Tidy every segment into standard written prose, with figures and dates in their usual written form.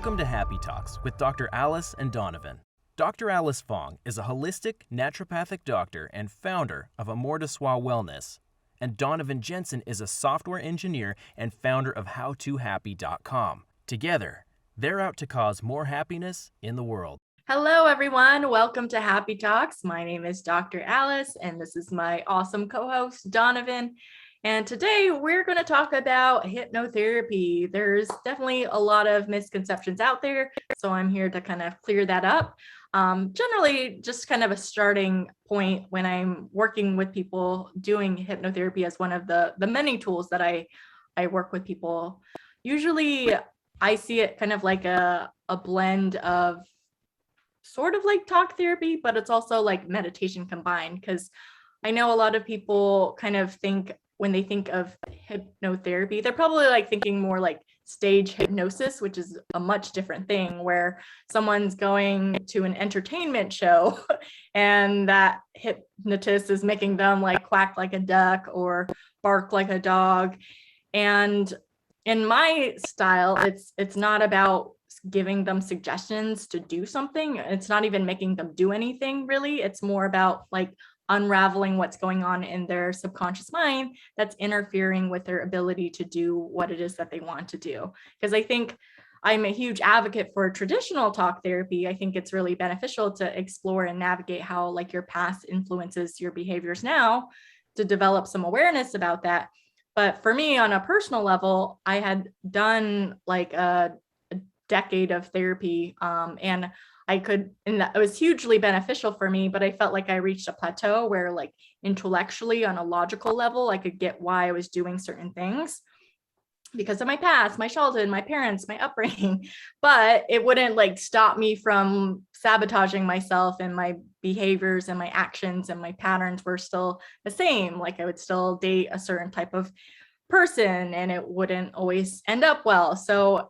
Welcome to Happy Talks with Dr. Alice and Donovan. Dr. Alice Fong is a holistic naturopathic doctor and founder of Amor de Soi Wellness. And Donovan Jensen is a software engineer and founder of HowToHappy.com. Together, they're out to cause more happiness in the world. Hello, everyone. Welcome to Happy Talks. My name is Dr. Alice, and this is my awesome co-host, Donovan. And today we're going to talk about hypnotherapy. There's definitely a lot of misconceptions out there, so I'm here to kind of clear that up. Generally, just kind of a starting point when I'm working with people doing hypnotherapy as one of the many tools that I work with people. Usually, I see it kind of like a blend of sort of like talk therapy, but it's also like meditation combined, because I know a lot of people kind of think when they think of hypnotherapy, they're probably like thinking more like stage hypnosis, which is a much different thing, where someone's going to an entertainment show and that hypnotist is making them like quack like a duck or bark like a dog. And in my style, it's not about giving them suggestions to do something. It's not even making them do anything really. It's more about like unraveling what's going on in their subconscious mind that's interfering with their ability to do what it is that they want to do. Because I think I'm a huge advocate for traditional talk therapy. I think it's really beneficial to explore and navigate how like your past influences your behaviors now, to develop some awareness about that. But for me, on a personal level, I had done like a decade of therapy, and it was hugely beneficial for me, but I felt like I reached a plateau where like intellectually on a logical level, I could get why I was doing certain things because of my past, my childhood, my parents, my upbringing, but it wouldn't like stop me from sabotaging myself, and my behaviors and my actions and my patterns were still the same. Like I would still date a certain type of person and it wouldn't always end up well. So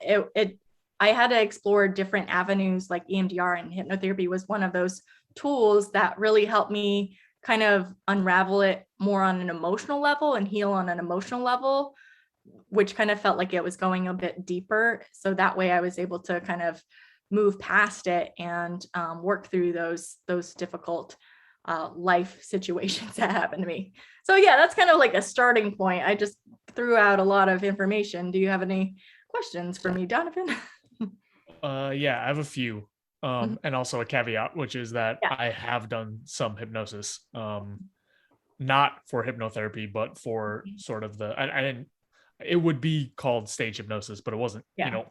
I had to explore different avenues, like EMDR, and hypnotherapy was one of those tools that really helped me kind of unravel it more on an emotional level and heal on an emotional level, which kind of felt like it was going a bit deeper. So that way I was able to kind of move past it and work through those difficult life situations that happened to me. So yeah, that's kind of like a starting point. I just threw out a lot of information. Do you have any questions for me, Donovan? Yeah, I have a few, and also a caveat, which is that Yeah. I have done some hypnosis, not for hypnotherapy, but for sort of I didn't, it would be called stage hypnosis, but it wasn't,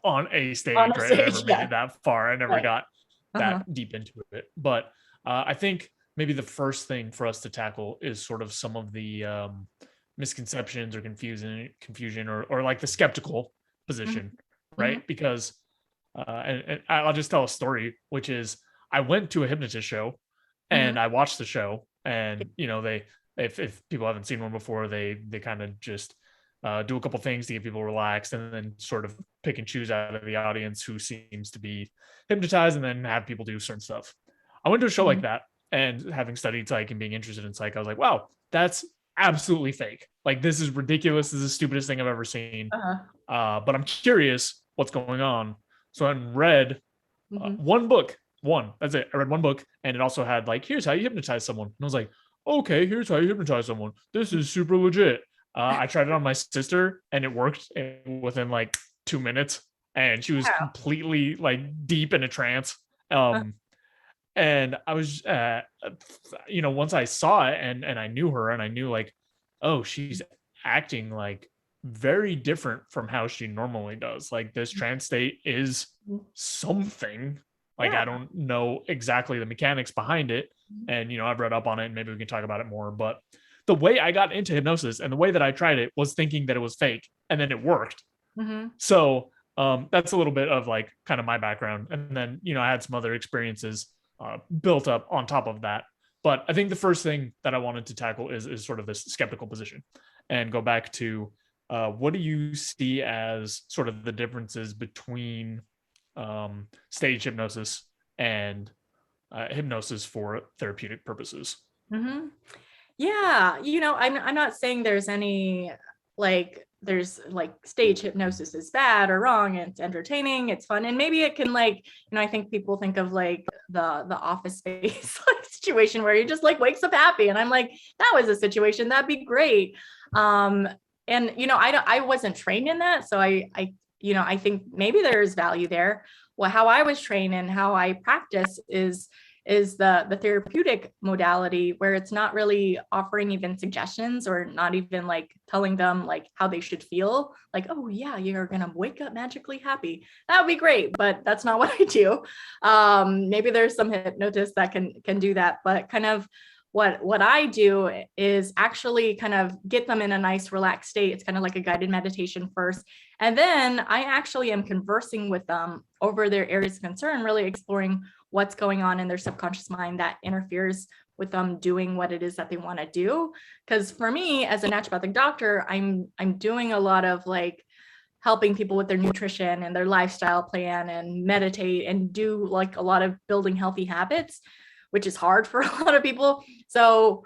on a stage, On a right? stage, I never made it that far. I never Right. got that deep into it. But I think maybe the first thing for us to tackle is sort of some of the misconceptions or confusion or like the skeptical position, right? Because and I'll just tell a story, which is I went to a hypnotist show and I watched the show, and they, if people haven't seen one before, they kind of just do a couple things to get people relaxed, and then sort of pick and choose out of the audience who seems to be hypnotized, and then have people do certain stuff. I went to a show like that, and having studied psych and being interested in psych, I was like, wow, that's absolutely fake. Like, this is ridiculous. This is the stupidest thing I've ever seen. But I'm curious what's going on. So I read one book. That's it. I read one book, and it also had like, here's how you hypnotize someone. And I was like, okay, here's how you hypnotize someone. This is super legit. I tried it on my sister, and it worked within like 2 minutes, and she was completely like deep in a trance. And I was, once I saw it and I knew her, and I knew like, oh, she's acting like very different from how she normally does. Like, this trance state is something. Like, I don't know exactly the mechanics behind it. And, I've read up on it, and maybe we can talk about it more. But the way I got into hypnosis and the way that I tried it was thinking that it was fake, and then it worked. So that's a little bit of like kind of my background. And then, I had some other experiences built up on top of that. But I think the first thing that I wanted to tackle is sort of this skeptical position, and go back to what do you see as sort of the differences between stage hypnosis and hypnosis for therapeutic purposes? Yeah, I'm not saying there's any like there's like stage hypnosis is bad or wrong, and it's entertaining, it's fun, and maybe it can like, I think people think of like the Office Space like situation where he just like wakes up happy, and I'm like, that was a situation that'd be great. And I wasn't trained in that, so I think maybe there's value there. Well, how I was trained and how I practice is the therapeutic modality, where it's not really offering even suggestions or not even like telling them like how they should feel, like, oh yeah, you're gonna wake up magically happy. That would be great, but that's not what I do. Maybe there's some hypnotists that can do that, but kind of what I do is actually kind of get them in a nice relaxed state. It's kind of like a guided meditation first. And then I actually am conversing with them over their areas of concern, really exploring what's going on in their subconscious mind that interferes with them doing what it is that they want to do. Because for me, as a naturopathic doctor, I'm doing a lot of like helping people with their nutrition and their lifestyle plan and meditate and do like a lot of building healthy habits, which is hard for a lot of people. So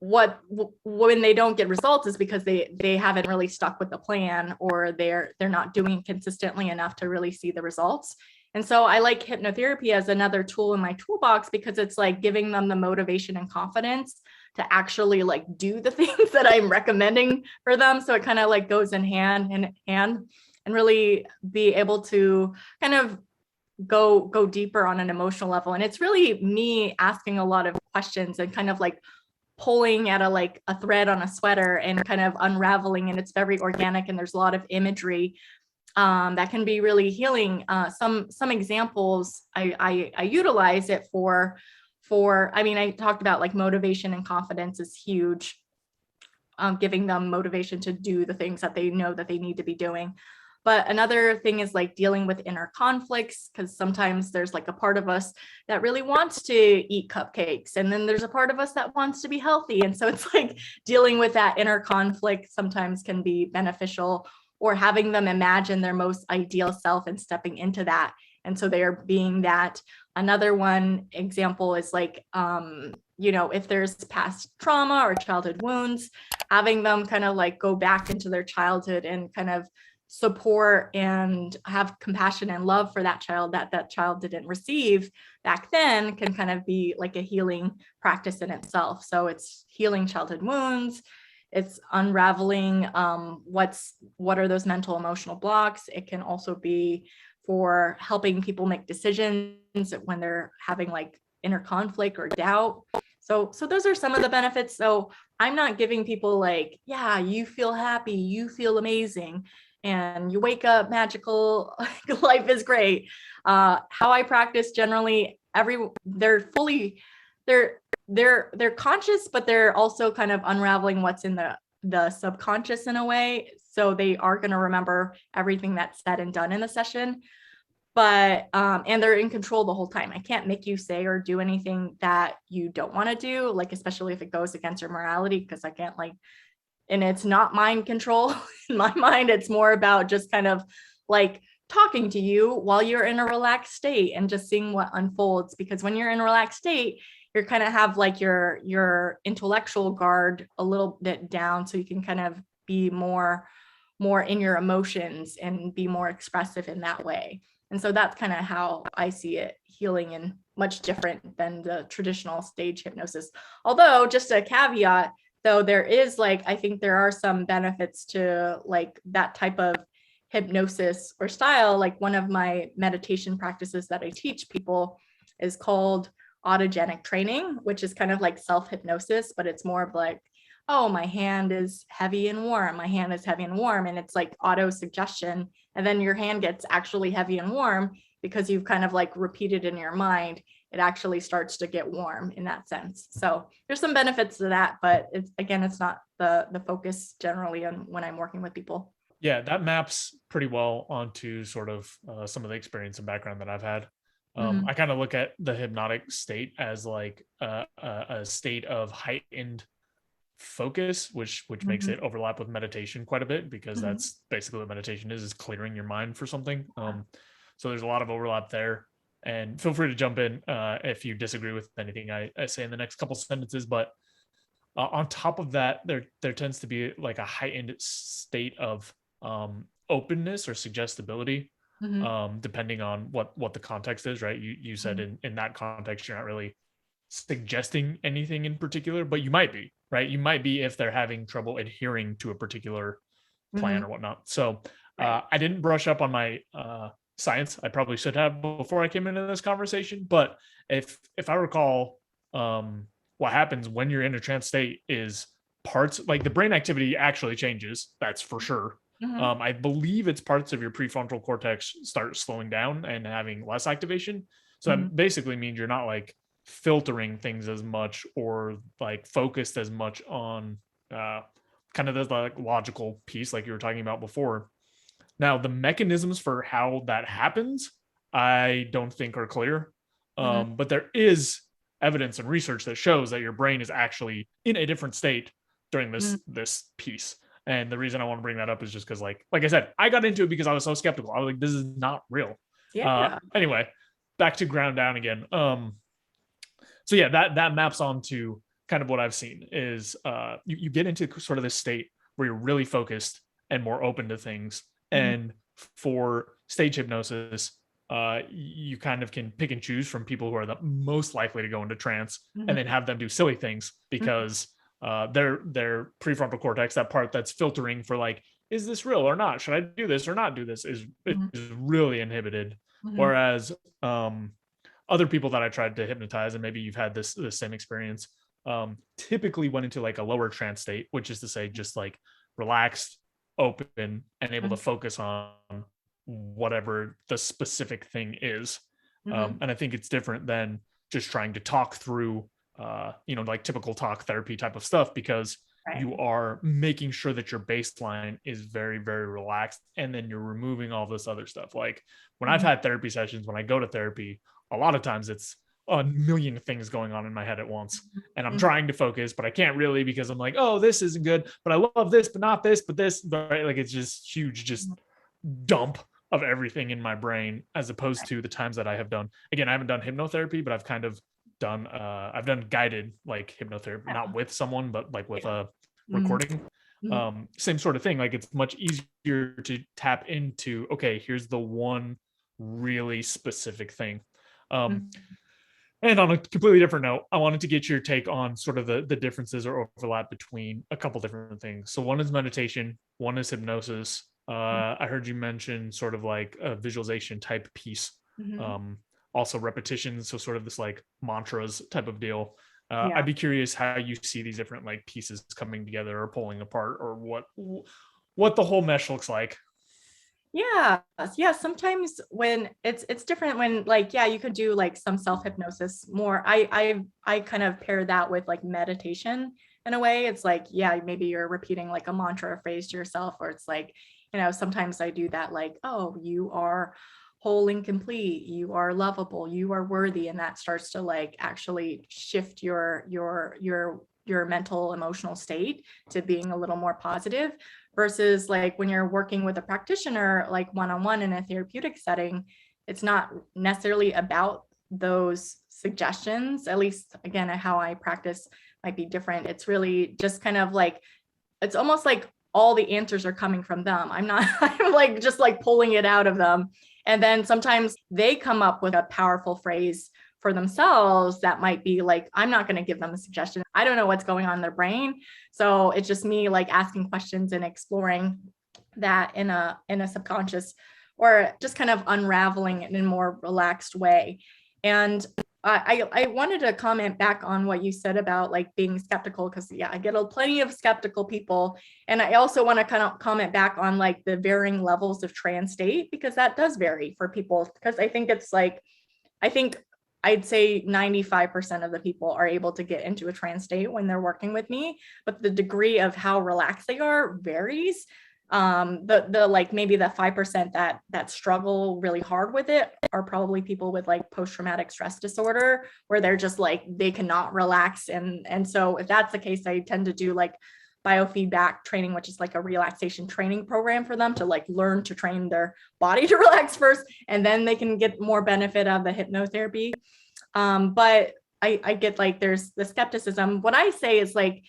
when they don't get results is because they haven't really stuck with the plan, or they're not doing it consistently enough to really see the results. And so I like hypnotherapy as another tool in my toolbox, because it's like giving them the motivation and confidence to actually like do the things that I'm recommending for them. So it kind of like goes in hand and really be able to kind of go deeper on an emotional level. And it's really me asking a lot of questions and kind of like pulling at a thread on a sweater and kind of unraveling, and it's very organic, and there's a lot of imagery that can be really healing. Some examples I utilize it for, I talked about like motivation and confidence is huge, giving them motivation to do the things that they know that they need to be doing. But another thing is like dealing with inner conflicts, because sometimes there's like a part of us that really wants to eat cupcakes, and then there's a part of us that wants to be healthy. And so it's like dealing with that inner conflict sometimes can be beneficial, or having them imagine their most ideal self and stepping into that. And so they are being that. Another one example is like, if there's past trauma or childhood wounds, having them kind of like go back into their childhood and kind of support and have compassion and love for that child that child didn't receive back then, can kind of be like a healing practice in itself. So it's healing childhood wounds. It's unraveling what are those mental emotional blocks. It can also be for helping people make decisions when they're having like inner conflict or doubt. So those are some of the benefits. So I'm not giving people like, yeah, you feel happy, you feel amazing, and you wake up magical, life is great. How I practice generally, they're conscious, but they're also kind of unraveling what's in the subconscious in a way. So they are going to remember everything that's said and done in the session, but and they're in control the whole time. I can't make you say or do anything that you don't want to do, like especially if it goes against your morality, because I can't like, and it's not mind control in my mind. It's more about just kind of like talking to you while you're in a relaxed state and just seeing what unfolds. Because when you're in a relaxed state, you're kind of have like your intellectual guard a little bit down, so you can kind of be more in your emotions and be more expressive in that way. And so that's kind of how I see it healing, and much different than the traditional stage hypnosis. Although, just a caveat, though, there is like, I think there are some benefits to like that type of hypnosis or style. Like one of my meditation practices that I teach people is called autogenic training, which is kind of like self-hypnosis, but it's more of like, oh, my hand is heavy and warm. My hand is heavy and warm. And it's like auto suggestion. And then your hand gets actually heavy and warm because you've kind of like repeated in your mind. It actually starts to get warm in that sense. So there's some benefits to that, but it's not the focus generally on when I'm working with people. Yeah, that maps pretty well onto sort of some of the experience and background that I've had. I kind of look at the hypnotic state as like a state of heightened focus, which makes it overlap with meditation quite a bit, because that's basically what meditation is clearing your mind for something. So there's a lot of overlap there, and feel free to jump in if you disagree with anything I say in the next couple sentences. But On top of that, there tends to be like a heightened state of openness or suggestibility, depending on what the context is, right? You said in that context, you're not really suggesting anything in particular, but you might be, right? You might be if they're having trouble adhering to a particular plan or whatnot. So I didn't brush up on my science. I probably should have before I came into this conversation. But if I recall, what happens when you're in a trance state is parts like the brain activity actually changes. That's for sure. I believe it's parts of your prefrontal cortex start slowing down and having less activation. So that basically means you're not like filtering things as much or like focused as much on kind of the like logical piece like you were talking about before. Now, the mechanisms for how that happens, I don't think are clear. But there is evidence and research that shows that your brain is actually in a different state during this piece. And the reason I want to bring that up is just because like I said, I got into it because I was so skeptical. I was like, this is not real. Anyway, back to ground down again. So yeah, that maps onto kind of what I've seen is you get into sort of this state where you're really focused and more open to things. And for stage hypnosis, you kind of can pick and choose from people who are the most likely to go into trance and then have them do silly things because their prefrontal cortex, that part that's filtering for like, is this real or not? Should I do this or not do this is really inhibited. Whereas other people that I tried to hypnotize, and maybe you've had this same experience, typically went into like a lower trance state, which is to say just like relaxed, open, and able to focus on whatever the specific thing is. And I think it's different than just trying to talk through, like typical talk therapy type of stuff, because you are making sure that your baseline is very, very relaxed. And then you're removing all this other stuff. Like when I've had therapy sessions, when I go to therapy, a lot of times it's a million things going on in my head at once. And I'm trying to focus, but I can't really because I'm like, oh, this isn't good, but I love this, but not this, but this, right? Like it's just huge, just dump of everything in my brain, as opposed to the times that I have done. Again, I haven't done hypnotherapy, but I've kind of done, I've done guided like hypnotherapy, not with someone, but like with a recording. Same sort of thing. Like it's much easier to tap into, okay, here's the one really specific thing. And on a completely different note, I wanted to get your take on sort of the differences or overlap between a couple different things. So one is meditation, one is hypnosis. I heard you mention sort of like a visualization type piece, also repetition. So sort of this like mantras type of deal. I'd be curious how you see these different like pieces coming together or pulling apart, or what the whole mesh looks like. Yeah. Sometimes when it's different when like, you could do like some self-hypnosis more. I kind of pair that with like meditation in a way. It's like, maybe you're repeating like a mantra or phrase to yourself, or it's like, sometimes I do that, like, oh, you are whole and complete, you are lovable, you are worthy. And that starts to like actually shift your mental emotional state to being a little more positive. Versus like when you're working with a practitioner, like one-on-one in a therapeutic setting, it's not necessarily about those suggestions. At least, again, how I practice might be different. It's really just kind of like, it's almost like all the answers are coming from them. I'm like just like pulling it out of them. And then sometimes they come up with a powerful phrase for themselves that might be like, I'm not going to give them a suggestion. I don't know what's going on in their brain. So it's just me like asking questions and exploring that in a subconscious, or just kind of unraveling it in a more relaxed way. And I wanted to comment back on what you said about like being skeptical, because I get plenty of skeptical people. And I also want to kind of comment back on like the varying levels of trance state, because that does vary for people. Because I think it's like, I'd say 95% of the people are able to get into a trance state when they're working with me, but the degree of how relaxed they are varies. The like maybe the 5% that struggle really hard with it are probably people with like post-traumatic stress disorder, where they're just like, they cannot relax. And so if that's the case, I tend to do like biofeedback training, which is like a relaxation training program for them to like learn to train their body to relax first, and then they can get more benefit of the hypnotherapy. But I get like, there's the skepticism. What I say is like,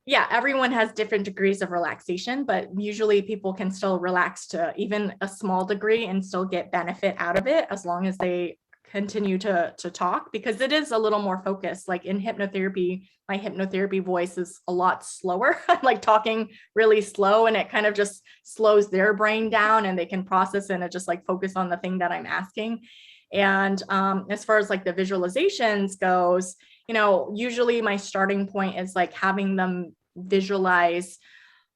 yeah, everyone has different degrees of relaxation, but usually people can still relax to even a small degree and still get benefit out of it as long as they continue to talk, because it is a little more focused. Like in hypnotherapy, my hypnotherapy voice is a lot slower. I'm like talking really slow, and it kind of just slows their brain down and they can process and just like focus on the thing that I'm asking. And as far as like the visualizations goes, usually my starting point is like having them visualize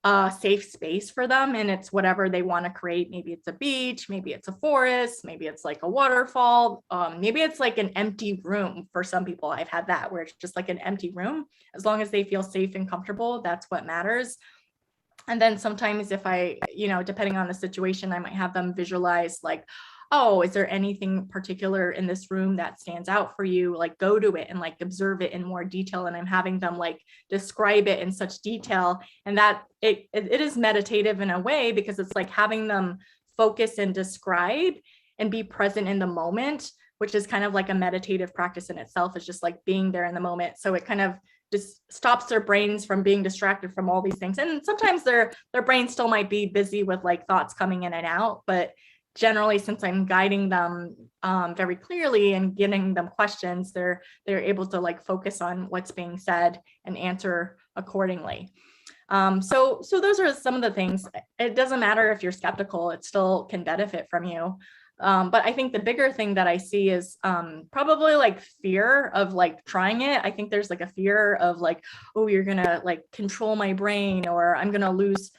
a safe space for them, and it's whatever they want to create. Maybe it's a beach, maybe it's a forest, maybe it's like a waterfall, maybe it's like an empty room. For some people, I've had that where it's just like an empty room. As long as they feel safe and comfortable, that's what matters. And then sometimes if I, depending on the situation, I might have them visualize like, oh, is there anything particular in this room that stands out for you? Like go to it and like observe it in more detail. And I'm having them like describe it in such detail. And that it is meditative in a way, because it's like having them focus and describe and be present in the moment, which is kind of like a meditative practice in itself. Is just like being there in the moment. So it kind of just stops their brains from being distracted from all these things. And sometimes their brain still might be busy with like thoughts coming in and out, but generally, since I'm guiding them very clearly and giving them questions, they're able to like focus on what's being said and answer accordingly. So those are some of the things. It doesn't matter if you're skeptical, it still can benefit from you. But I think the bigger thing that I see is probably like fear of like trying it. I think there's like a fear of like, oh, you're gonna like control my brain, or I'm gonna lose,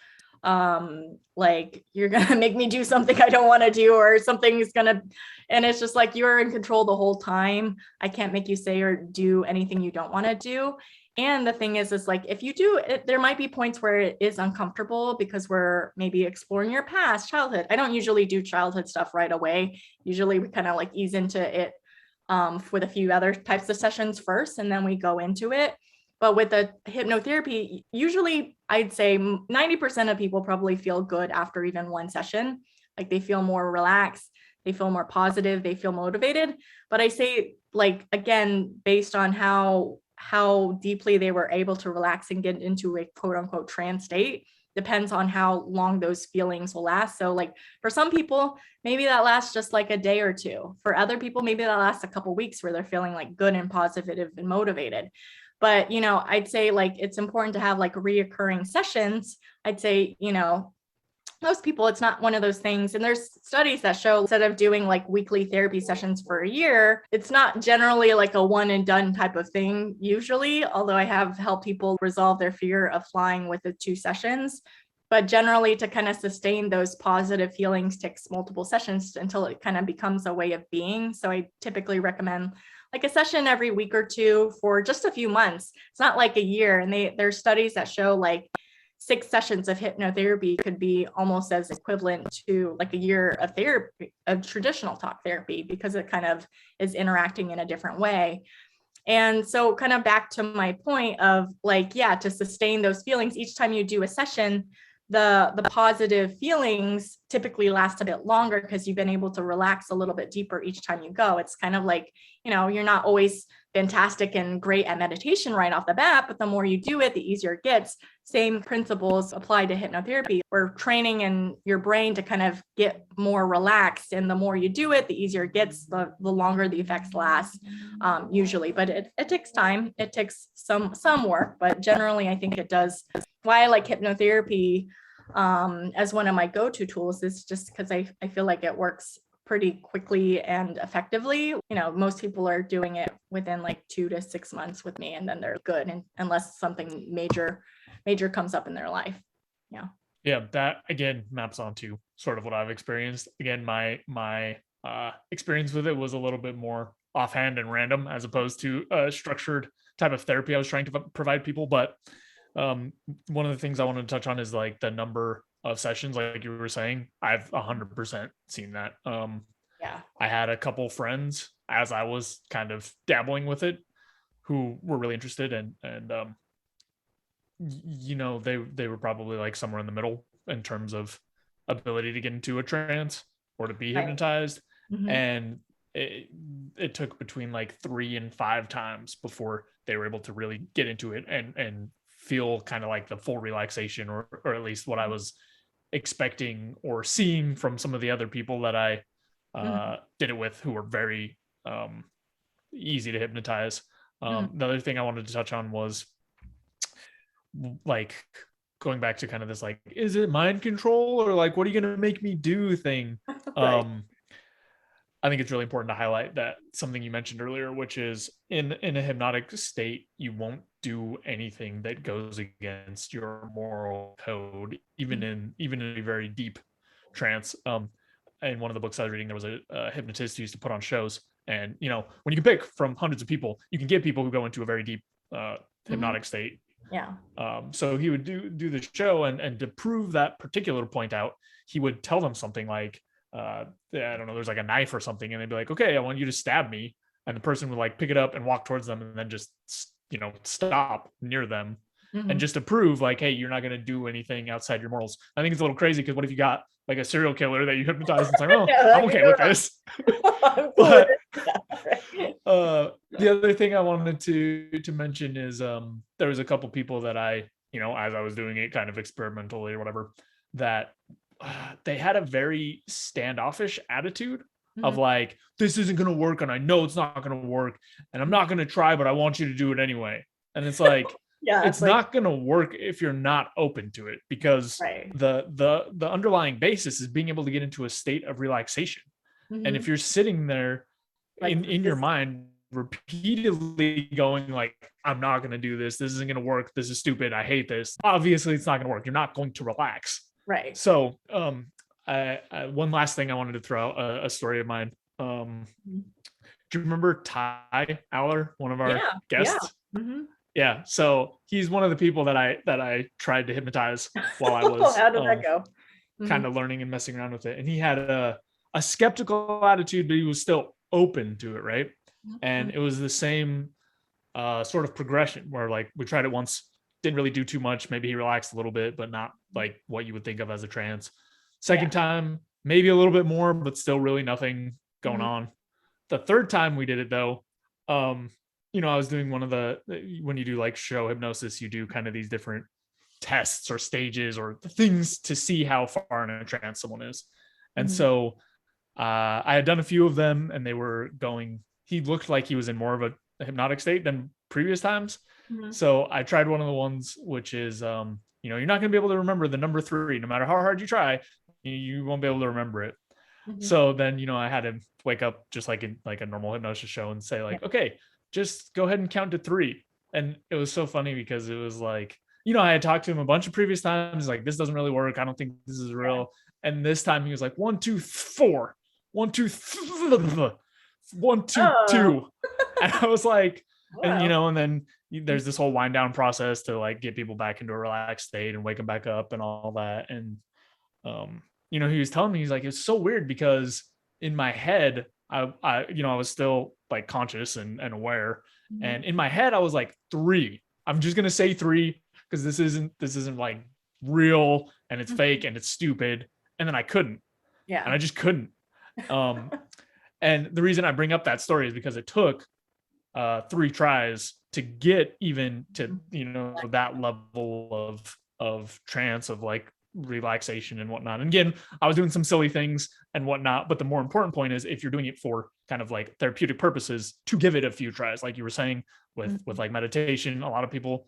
like you're gonna make me do something I don't want to do, or something's gonna, and it's just like you're in control the whole time. I can't make you say or do anything you don't want to do. And the thing is like, if you do it, there might be points where it is uncomfortable because we're maybe exploring your past childhood. I don't usually do childhood stuff right away. Usually we kind of like ease into it with a few other types of sessions first, and then we go into it. But with the hypnotherapy, usually I'd say 90% of people probably feel good after even one session. Like they feel more relaxed, they feel more positive, they feel motivated. But I say, like, again, based on how deeply they were able to relax and get into a quote unquote trance state, depends on how long those feelings will last. So like for some people, maybe that lasts just like a day or two. For other people, maybe that lasts a couple weeks where they're feeling like good and positive and motivated. But, I'd say like it's important to have like reoccurring sessions. I'd say, most people, it's not one of those things. And there's studies that show instead of doing like weekly therapy sessions for a year, it's not generally like a one and done type of thing usually, although I have helped people resolve their fear of flying with the 2 sessions. But generally, to kind of sustain those positive feelings takes multiple sessions until it kind of becomes a way of being. So I typically recommend like a session every week or 2 for just a few months. It's not like a year. And there's studies that show like 6 sessions of hypnotherapy could be almost as equivalent to like a year of therapy, of traditional talk therapy, because it kind of is interacting in a different way. And so kind of back to my point of like, yeah, to sustain those feelings each time you do a session, the positive feelings typically last a bit longer because you've been able to relax a little bit deeper each time you go. It's kind of like, you're not always fantastic and great at meditation right off the bat, but the more you do it, the easier it gets. Same principles apply to hypnotherapy. We're training in your brain to kind of get more relaxed, and the more you do it, the easier it gets, the longer the effects last, usually. But it takes time. It takes some work, but generally I think it does. Why I like hypnotherapy as one of my go-to tools is just because I feel like it works pretty quickly and effectively. Most people are doing it within like 2 to 6 months with me, and then they're good, and unless something major comes up in their life. Yeah, that again maps onto sort of what I've experienced. Again, my experience with it was a little bit more offhand and random as opposed to a structured type of therapy I was trying to provide people. But one of the things I wanted to touch on is like the number of sessions, like you were saying. I've 100% seen that. Yeah. I had a couple friends as I was kind of dabbling with it who were really interested, and they were probably like somewhere in the middle in terms of ability to get into a trance or to be hypnotized. Mm-hmm. And it took between like 3 and 5 times before they were able to really get into it and feel kind of like the full relaxation, or at least what I was expecting or seeing from some of the other people that I did it with, who were very easy to hypnotize. The other thing I wanted to touch on was like going back to kind of this, like, is it mind control, or like, what are you going to make me do thing? Right. I think it's really important to highlight that something you mentioned earlier, which is in a hypnotic state, you won't do anything that goes against your moral code, even in a very deep trance. In one of the books I was reading, there was a hypnotist who used to put on shows, and when you can pick from hundreds of people, you can get people who go into a very deep hypnotic state. Yeah. So he would do the show, and to prove that particular point out, he would tell them something like, I don't know, there's like a knife or something, and they'd be like, okay, I want you to stab me, and the person would like pick it up and walk towards them, and then just stop near them. And just to prove, like, hey, you're not going to do anything outside your morals. I think it's a little crazy, because what if you got like a serial killer that you hypnotize and it's like, oh, I'm okay with this. But the other thing I wanted to mention is there was a couple people that I, as I was doing it kind of experimentally or whatever, that they had a very standoffish attitude of like, this isn't going to work, and I know it's not going to work, and I'm not going to try, but I want you to do it anyway. And it's like, it's like, not going to work if you're not open to it, because the underlying basis is being able to get into a state of relaxation. And if you're sitting there like in your mind repeatedly going like, I'm not going to do this, this isn't going to work, this is stupid, I hate this, obviously it's not going to work. You're not going to relax. Right. So I one last thing I wanted to throw out, a story of mine. Do you remember Ty Aller, one of our guests? Yeah, so he's one of the people that I tried to hypnotize while I was how did that go? Kind of learning and messing around with it. And he had a skeptical attitude, but he was still open to it, right? And it was the same sort of progression where like we tried it once, didn't really do too much. Maybe he relaxed a little bit, but not like what you would think of as a trance. Second time, maybe a little bit more, but still really nothing going on. The third time we did it though, I was doing one of when you do like show hypnosis, you do kind of these different tests or stages or things to see how far in a trance someone is. And so I had done a few of them, and they were going, he looked like he was in more of a hypnotic state than previous times. So I tried one of the ones, which is, you're not going to be able to remember the number 3, no matter how hard you try, you won't be able to remember it. So then, I had him wake up just like in like a normal hypnosis show and say like, okay, just go ahead and count to 3. And it was so funny because it was like, I had talked to him a bunch of previous times, like, this doesn't really work, I don't think this is real. And this time he was like, 1, 2, 4, 1, 2, 1, 2, 2. And I was like, and and then there's this whole wind down process to like get people back into a relaxed state and wake them back up and all that. And he was telling me, he's like, it's so weird because in my head I was still like conscious and aware, and in my head I was like 3. I'm just gonna say 3 because this isn't like real, and it's fake and it's stupid. And then I couldn't. And I just couldn't. And the reason I bring up that story is because it took 3 tries to get even to that level of trance, of like relaxation and whatnot. And again, I was doing some silly things and whatnot, but the more important point is, if you're doing it for kind of like therapeutic purposes, to give it a few tries, like you were saying with like meditation. A lot of people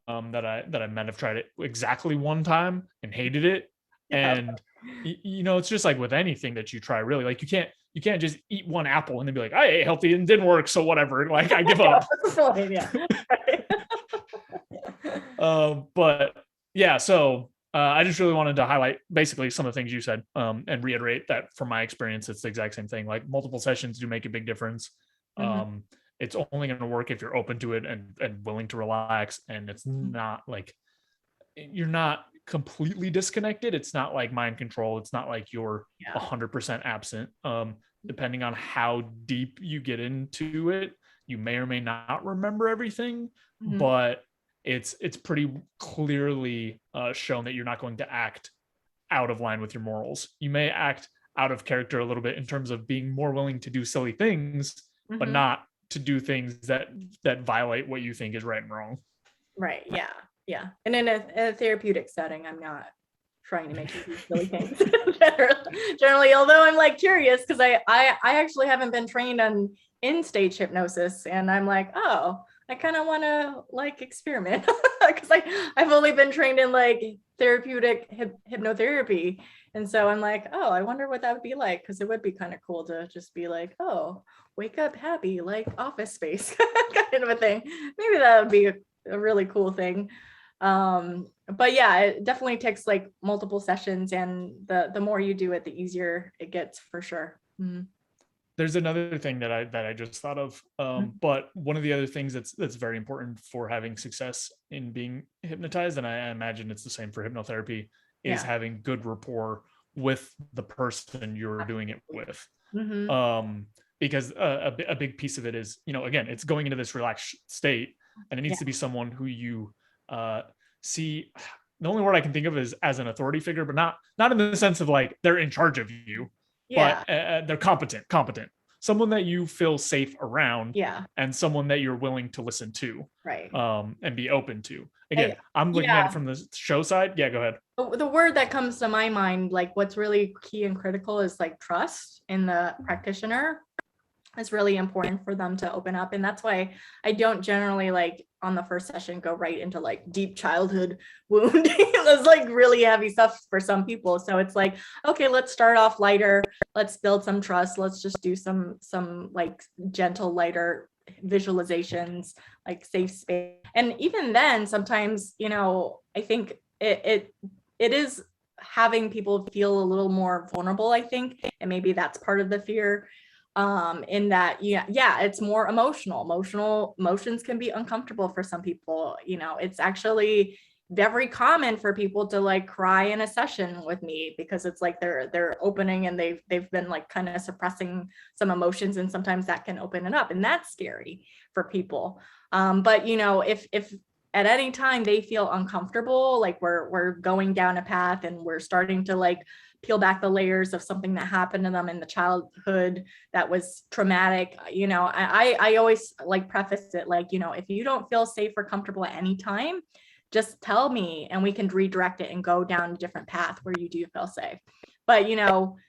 that I met have tried it exactly one time and hated it. And it's just like with anything that you try, really, like you can't just eat one apple and then be like, I ate healthy and it didn't work, so whatever, like I give up. But yeah, so I just really wanted to highlight basically some of the things you said, and reiterate that from my experience, it's the exact same thing. Like multiple sessions do make a big difference. It's only going to work if you're open to it and willing to relax. And it's not like you're not completely disconnected. It's not like mind control. It's not like you're 100% absent. Depending on how deep you get into it, you may or may not remember everything, but it's pretty clearly shown that you're not going to act out of line with your morals. You may act out of character a little bit in terms of being more willing to do silly things, but not to do things that violate what you think is right and wrong. Right. Yeah. Yeah. And in a therapeutic setting, I'm not trying to make you do silly things generally, although I'm like curious because I actually haven't been trained on in stage hypnosis, and I'm like, oh, I kind of want to like experiment because I've only been trained in like therapeutic hypnotherapy, and so I'm like, oh, I wonder what that would be like, because it would be kind of cool to just be like, oh, wake up happy, like Office Space kind of a thing. Maybe that would be a really cool thing. But yeah, it definitely takes like multiple sessions, and the more you do it, the easier it gets for sure. Mm-hmm. There's another thing that I just thought of, but one of the other things that's very important for having success in being hypnotized, and I imagine it's the same for hypnotherapy, is having good rapport with the person you're doing it with. Mm-hmm. Because a big piece of it is, again, it's going into this relaxed state, and it needs to be someone who you see. The only word I can think of is as an authority figure, but not in the sense of like they're in charge of you, but they're competent, someone that you feel safe around, and someone that you're willing to listen to, right, and be open to. Again, I'm looking at it from the show side. Yeah, go ahead. The word that comes to my mind, like what's really key and critical, is like trust in the practitioner. It's really important for them to open up, and that's why I don't generally like on the first session go right into like deep childhood wound. It's like really heavy stuff for some people, so it's like, okay, let's start off lighter, let's build some trust, let's just do some like gentle, lighter visualizations, like safe space. And even then, sometimes, I think it is having people feel a little more vulnerable, I think, and maybe that's part of the fear. In that, it's more emotions can be uncomfortable for some people. It's actually very common for people to like cry in a session with me, because it's like they're opening, and they've been like kind of suppressing some emotions, and sometimes that can open it up, and that's scary for people. But if at any time they feel uncomfortable, like we're going down a path and we're starting to like peel back the layers of something that happened to them in the childhood that was traumatic, I always like preface it like, if you don't feel safe or comfortable at any time, just tell me and we can redirect it and go down a different path where you do feel safe. But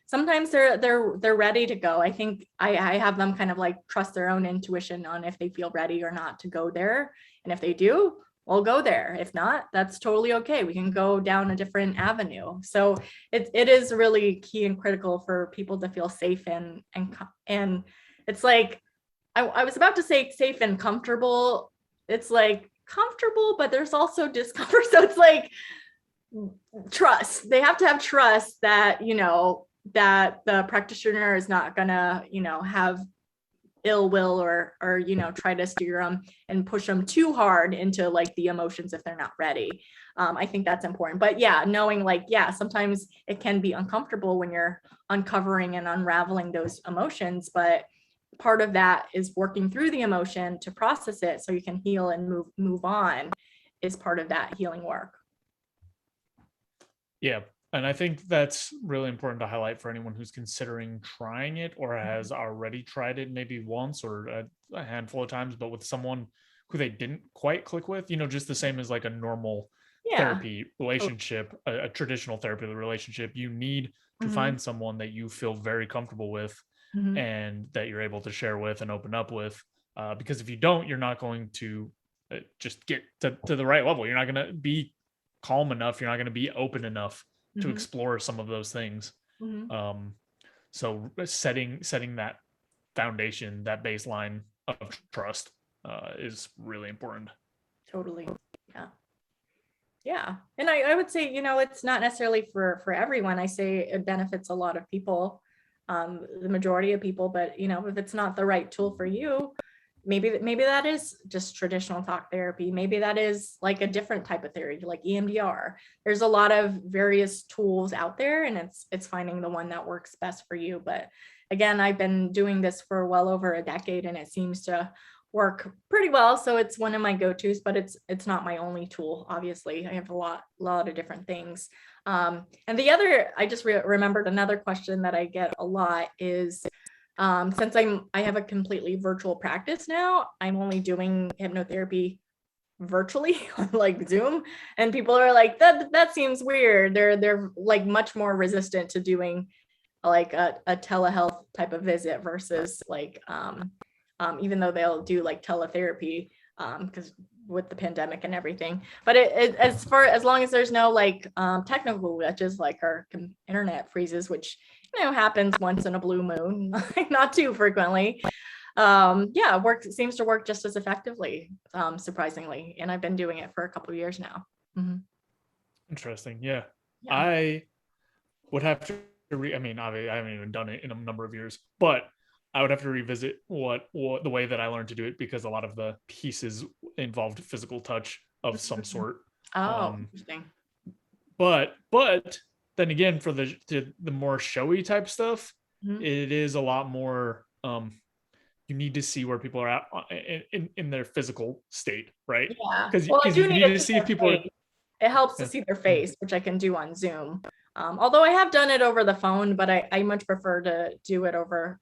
sometimes they're ready to go. I think I have them kind of like trust their own intuition on if they feel ready or not to go there, and if they do, we'll go there. If not, that's totally okay. We can go down a different avenue. So it is really key and critical for people to feel safe, and it's like, I was about to say safe and comfortable. It's like comfortable, but there's also discomfort. So it's like trust. They have to have trust that, that the practitioner is not gonna, have ill will or try to steer them and push them too hard into like the emotions if they're not ready. I think that's important. But knowing like, sometimes it can be uncomfortable when you're uncovering and unraveling those emotions, but part of that is working through the emotion to process it so you can heal and move on, is part of that healing work. Yeah. And I think that's really important to highlight for anyone who's considering trying it or has already tried it maybe once or a handful of times, but with someone who they didn't quite click with, just the same as like a normal therapy relationship, a traditional therapy relationship. You need to find someone that you feel very comfortable with and that you're able to share with and open up with. Because if you don't, you're not going to just get to the right level. You're not going to be calm enough. You're not going to be open enough to explore some of those things. So setting that foundation, that baseline of trust is really important. Totally. Yeah. And I would say, it's not necessarily for everyone. I say it benefits a lot of people, the majority of people, but if it's not the right tool for you, maybe that is just traditional talk therapy. Maybe that is like a different type of therapy, like EMDR. There's a lot of various tools out there, and it's finding the one that works best for you. But again, I've been doing this for well over a decade, and it seems to work pretty well. So it's one of my go-tos, but it's not my only tool. Obviously, I have a lot of different things. And the other, I just remembered another question that I get a lot is, since I have a completely virtual practice now, I'm only doing hypnotherapy virtually on like Zoom, and people are like, that seems weird. They're like much more resistant to doing like a telehealth type of visit versus like even though they'll do like teletherapy because with the pandemic and everything. But as long as there's no like technical glitches like our internet freezes, which happens once in a blue moon, not too frequently. Seems to work just as effectively, surprisingly. And I've been doing it for a couple of years now. Mm-hmm. Interesting. Yeah. I would have to obviously I haven't even done it in a number of years, but I would have to revisit what the way that I learned to do it, because a lot of the pieces involved physical touch of some sort. Interesting. But then again, for the more showy type stuff, it is a lot more. You need to see where people are at in their physical state, right? Yeah. Because you need to see if people. It helps to see their face, which I can do on Zoom. Although I have done it over the phone, but I much prefer to do it over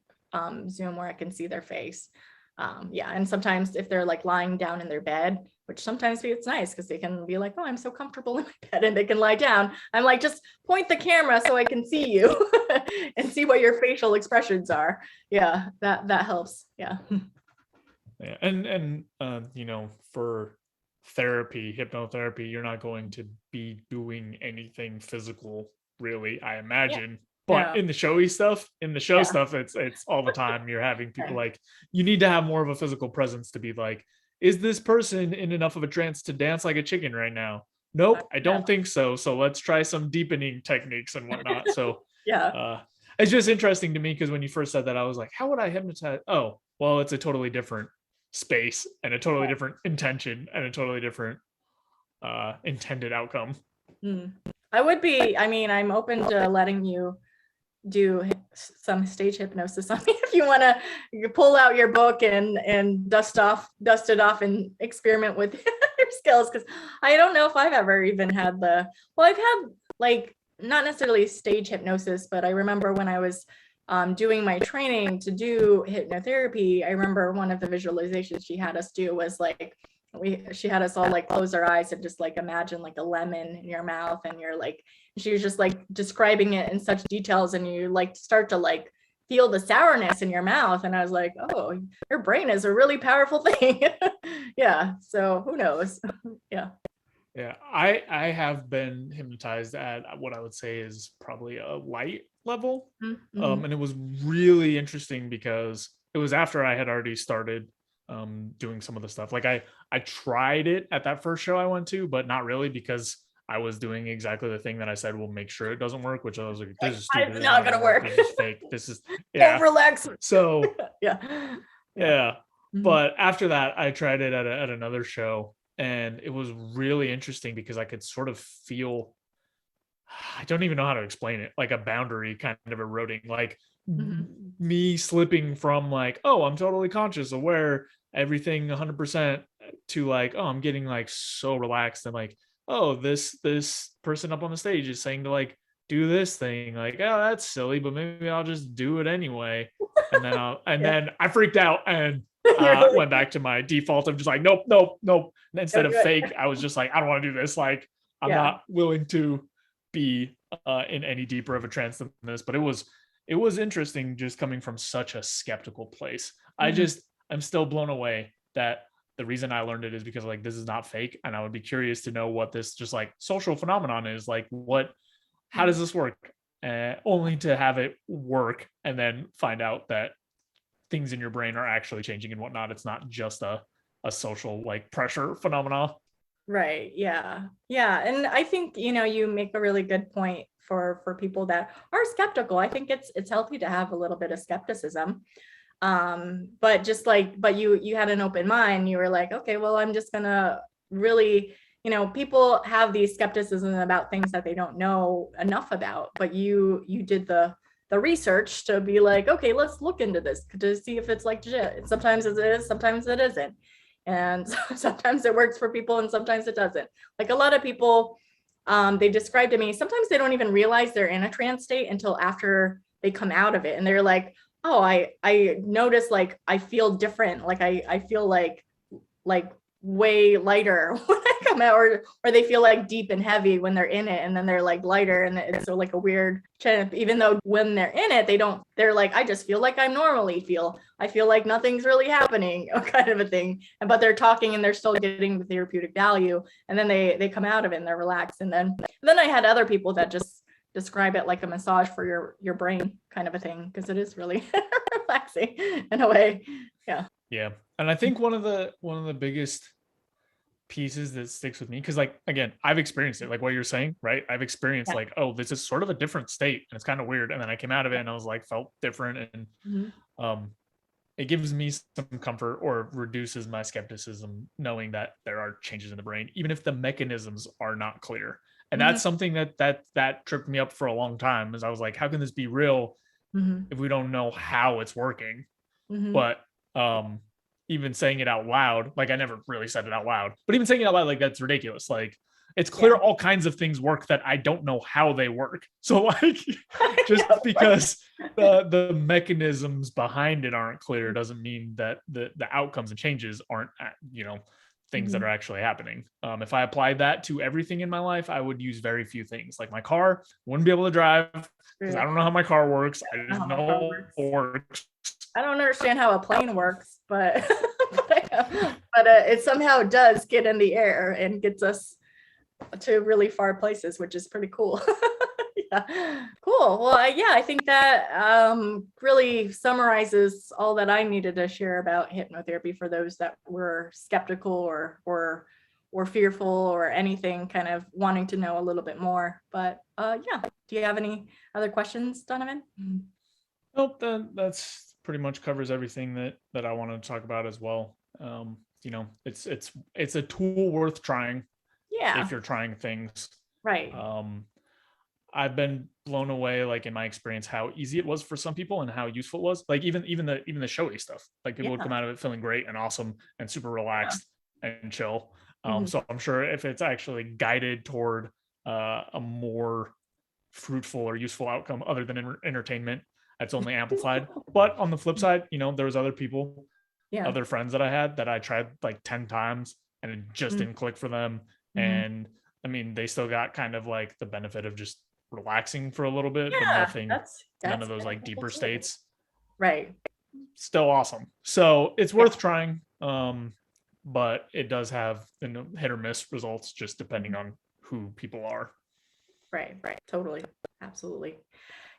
Zoom where I can see their face. And sometimes if they're like lying down in their bed, which sometimes it's nice because they can be like, oh, I'm so comfortable in my bed, and they can lie down. I'm like, just point the camera so I can see you and see what your facial expressions are. Yeah, that helps. Yeah. Yeah, and for therapy, hypnotherapy, you're not going to be doing anything physical, really, I imagine. Yeah. But in the showy stuff, stuff, it's all the time. You're having people like, you need to have more of a physical presence to be like, is this person in enough of a trance to dance like a chicken right now? Nope, I don't think so. So let's try some deepening techniques and whatnot. So it's just interesting to me because when you first said that, I was like, how would I hypnotize? Oh, well, it's a totally different space and a totally different intention and a totally different intended outcome. I'm open to letting you do some stage hypnosis on me if you want to pull out your book and dust it off and experiment with your skills, because I don't know if I've ever even had I've had like not necessarily stage hypnosis, but I remember when I was doing my training to do hypnotherapy, I remember one of the visualizations she had us do was like she had us all like close our eyes and just like imagine like a lemon in your mouth, and you're like, she was just like describing it in such details, and you like start to like feel the sourness in your mouth, and I was like, oh, your brain is a really powerful thing. Yeah, so who knows. Yeah I have been hypnotized at what I would say is probably a light level. And it was really interesting because it was after I had already started doing some of the stuff. Like I tried it at that first show I went to, but not really, because I was doing exactly the thing that I said will make sure it doesn't work, which I was like, this is stupid. It's not gonna work. This is fake. This is don't relax. So yeah. But after that, I tried it at another show, and it was really interesting because I could sort of feel, I don't even know how to explain it, like a boundary kind of eroding, like me slipping from like, oh, I'm totally conscious, aware, everything 100%, to like, oh, I'm getting like so relaxed, and like, oh, this person up on the stage is saying to like do this thing, like, oh, that's silly, but maybe I'll just do it anyway. And then then I freaked out and went back to my default of just like, nope. And instead of fake, I was just like, I don't want to do this. Like, I'm not willing to be in any deeper of a trance than this. But it was interesting just coming from such a skeptical place. I'm still blown away that the reason I learned it is because like, this is not fake. And I would be curious to know what this just like social phenomenon is. Like how does this work? Only to have it work and then find out that things in your brain are actually changing and whatnot. It's not just a social like pressure phenomena. Right. Yeah. And I think, you make a really good point for people that are skeptical. I think it's healthy to have a little bit of skepticism. But you had an open mind. You were like, okay, well, I'm just gonna really, people have these skepticism about things that they don't know enough about, but you did the research to be like, okay, let's look into this to see if it's like legit. Sometimes it is, sometimes it isn't. And sometimes it works for people and sometimes it doesn't. Like a lot of people, they described to me, sometimes they don't even realize they're in a trance state until after they come out of it. And they're like, oh, I notice like I feel different. Like I feel like way lighter when I come out, or they feel like deep and heavy when they're in it, and then they're like lighter, and it's so like a weird change. Even though when they're in it, they're like, I just feel like I normally feel. I feel like nothing's really happening, kind of a thing. But they're talking and they're still getting the therapeutic value, and then they come out of it and they're relaxed. And then I had other people that just describe it like a massage for your brain, kind of a thing, because it is really relaxing in a way. Yeah. And I think one of the biggest pieces that sticks with me, because like, again, I've experienced it, like what you're saying, right? I've experienced like, oh, this is sort of a different state and it's kind of weird. And then I came out of it and I was like, felt different. And it gives me some comfort, or reduces my skepticism, knowing that there are changes in the brain, even if the mechanisms are not clear. And that's something that tripped me up for a long time, is I was like, how can this be real if we don't know how it's working? But even saying it out loud, like I never really said it out loud, but even saying it out loud, like that's ridiculous. Like it's clear all kinds of things work that I don't know how they work. So like just because the mechanisms behind it aren't clear doesn't mean that the outcomes and changes aren't, things that are actually happening. If I applied that to everything in my life, I would use very few things. Like my car, wouldn't be able to drive because I don't know how my car works. I just know it works. I don't understand how a plane works, but it somehow does get in the air and gets us to really far places, which is pretty cool. Cool. Well, I think that really summarizes all that I needed to share about hypnotherapy for those that were skeptical or fearful or anything, kind of wanting to know a little bit more. But do you have any other questions, Donovan? Nope, that's pretty much covers everything that I wanted to talk about as well. It's a tool worth trying. Yeah. If you're trying things. Right. I've been blown away, like in my experience, how easy it was for some people and how useful it was. Like even the showy stuff. Like people would come out of it feeling great and awesome and super relaxed and chill. So I'm sure if it's actually guided toward a more fruitful or useful outcome other than entertainment, that's only amplified. But on the flip side, there was other people, other friends that I had that I tried like 10 times and it just didn't click for them. And I mean, they still got kind of like the benefit of just relaxing for a little bit, but nothing, none of those like deeper states. Right. Still awesome. So it's worth trying. But it does have hit or miss results just depending on who people are. Right. Totally. Absolutely.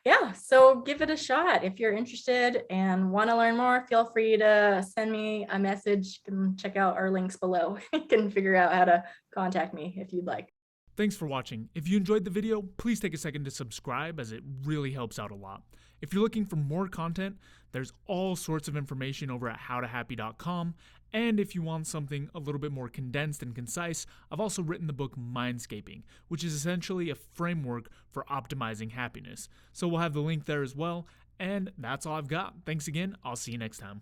Yeah. So give it a shot. If you're interested and want to learn more, feel free to send me a message. You can check out our links below. You can figure out how to contact me if you'd like. Thanks for watching. If you enjoyed the video, please take a second to subscribe, as it really helps out a lot. If you're looking for more content, there's all sorts of information over at howtohappy.com. And if you want something a little bit more condensed and concise, I've also written the book Mindscaping, which is essentially a framework for optimizing happiness. So we'll have the link there as well. And that's all I've got. Thanks again. I'll see you next time.